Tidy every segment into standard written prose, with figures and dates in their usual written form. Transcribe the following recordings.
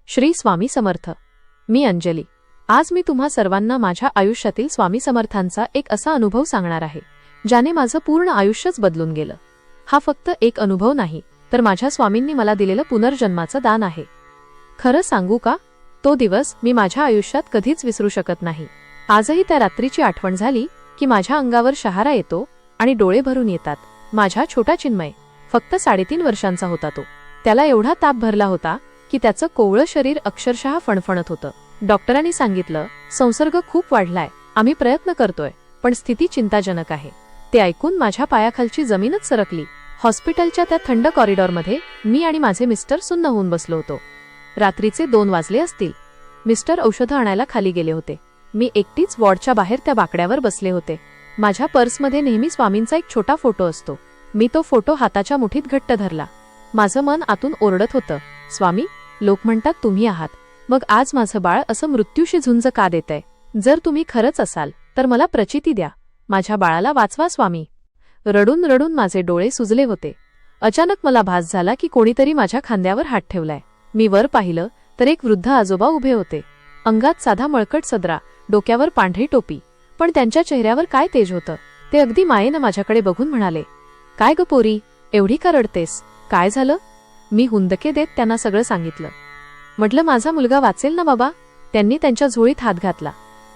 श्री स्वामी समर्थ. मी अंजली. आज मी तुम्हा सर्वांना माझ्या आयुष्यातील स्वामी समर्थांचा एक असा अनुभव सांगणार आहे ज्याने माझं पूर्ण आयुष्यच बदलून गेलं. हा फक्त एक अनुभव नाही, तर माझ्या स्वामींनी मला दिलेलं पुनर्जन्माचं दान आहे. खरं सांगू का, तो दिवस मी माझ्या आयुष्यात कधीच विसरू शकत नाही. आजही त्या रात्रीची आठवण झाली की माझ्या अंगावर शहारा येतो आणि डोळे भरून येतात. माझा छोटा चिन्मय फक्त 3.5 वर्षांचा होता. त्याला एवढा ताप भरला होता की त्याचं कोवळं शरीर अक्षरशः फणफणत होतं. डॉक्टरांनी सांगितलं, संसर्ग खूप वाढलाय, आम्ही प्रयत्न करतोय, पण स्थिती चिंताजनक आहे. ते ऐकून माझ्या पायाखालची जमीनच सरकली. हॉस्पिटलच्या त्या थंड कॉरिडॉरमध्ये मी आणि माझे मिस्टर सुन्न होऊन बसलो होतो. रात्रीचे 2 वाजले असतील. मिस्टर औषधं आणायला खाली गेले होते. मी एकटीच वॉर्डच्या बाहेर त्या बाकड्यावर बसले होते. माझ्या पर्समध्ये नेहमी स्वामींचा एक छोटा फोटो असतो. मी तो फोटो हाताच्या मुठीत घट्ट धरला. माझं मन आतून ओरडत होतं, स्वामी, लोक म्हणतात तुम्ही आहात, मग आज माझं बाळ असं मृत्यूशी झुंज का देतंय? जर तुम्ही खरंच असाल तर मला प्रचिती द्या. माझ्या बाळाला वाचवा स्वामी. रडून रडून माझे डोळे सुजले होते. अचानक मला भास झाला की कोणीतरी माझ्या खांद्यावर हात ठेवलाय. मी वर पाहिलं तर एक वृद्ध आजोबा उभे होते. अंगात साधा मळकट सदरा, डोक्यावर पांढरी टोपी, पण त्यांच्या चेहऱ्यावर काय तेज होतं. ते अगदी मायेनं माझ्याकडे बघून म्हणाले, काय ग पोरी, एवढी का रडतेस? काय झालं? मी हुंदके देत त्यांना सगळं सांगितलं. म्हटलं, माझा मुलगा वाचेल ना बाबा? त्यांनी त्यांच्या झोळीत हात घातला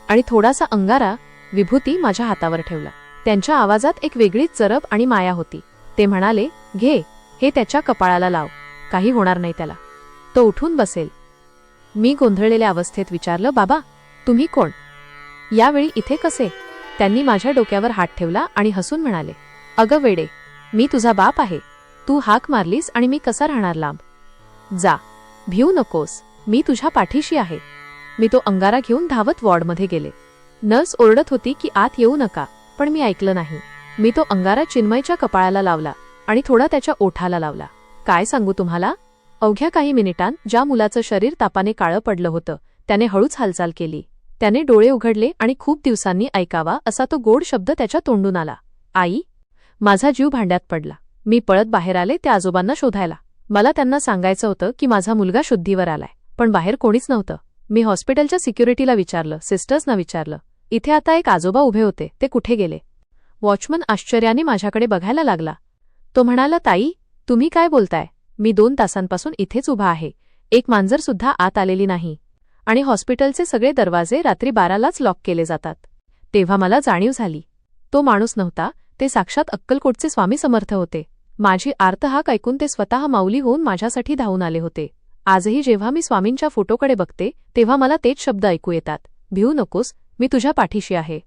आणि थोडासा अंगारा, विभूती माझ्या हातावर ठेवला. त्यांच्या आवाजात एक वेगळीच जरब आणि माया होती. ते म्हणाले, घे, हे त्याच्या कपाळाला लाव, काही होणार नाही त्याला, तो उठून बसेल. मी गोंधळलेल्या अवस्थेत विचारलं, बाबा, तुम्ही कोण? यावेळी इथे कसे? त्यांनी माझ्या डोक्यावर हात ठेवला आणि हसून म्हणाले, अगं वेडे, मी तुझा बाप आहे. तू हाक मारलीस आणि मी कसा राहणार लांब? जा, भिऊ नकोस, मी तुझ्या पाठीशी आहे. मी तो अंगारा घेऊन धावत वॉर्डमध्ये गेले. नर्स ओरडत होती की आत येऊ नका, पण मी ऐकलं नाही. मी तो अंगारा चिन्मयच्या कपाळाला लावला आणि थोडा त्याच्या ओठाला लावला. काय सांगू तुम्हाला, अवघ्या काही मिनिटांत ज्या मुलाचं शरीर तापाने काळं पडलं होतं त्याने हळूच हालचाल केली. त्याने डोळे उघडले आणि खूप दिवसांनी ऐकावा असा तो गोड शब्द त्याच्या तोंडून आला, आई. माझा जीव भांड्यात पडला. मी पळत बाहेर आले त्या आजोबांना शोधायला. मला त्यांना सांगायचं होतं की माझा मुलगा शुद्धीवर आलाय, पण बाहेर कोणीच नव्हतं. मी हॉस्पिटलच्या सिक्युरिटीला विचारलं, सिस्टर्सना विचारलं. इथे आता एक आजोबा उभे होते, ते कुठे गेले? वॉचमन आश्चर्याने माझ्याकडे बघायला लागला. तो म्हणाला, ताई, तुम्ही काय बोलताय? मी 2 तासांपासून इथेच उभा आहे. एक मांजर सुद्धा आत आलेली नाही आणि हॉस्पिटलचे सगळे दरवाजे रात्री 12लाच लॉक केले जातात. तेव्हा मला जाणीव झाली, तो माणूस नव्हता, ते साक्षात अक्कलकोटचे स्वामी समर्थ होते. माझी आर्त हाक ऐकून ते स्वतः माऊली होऊन माझ्यासाठी धावून आले होते. आजही जेव्हा मी स्वामींच्या फोटोकडे बघते तेव्हा मला तेच शब्द ऐकू येतात, भिऊ नकोस, मी तुझ्या पाठीशी आहे.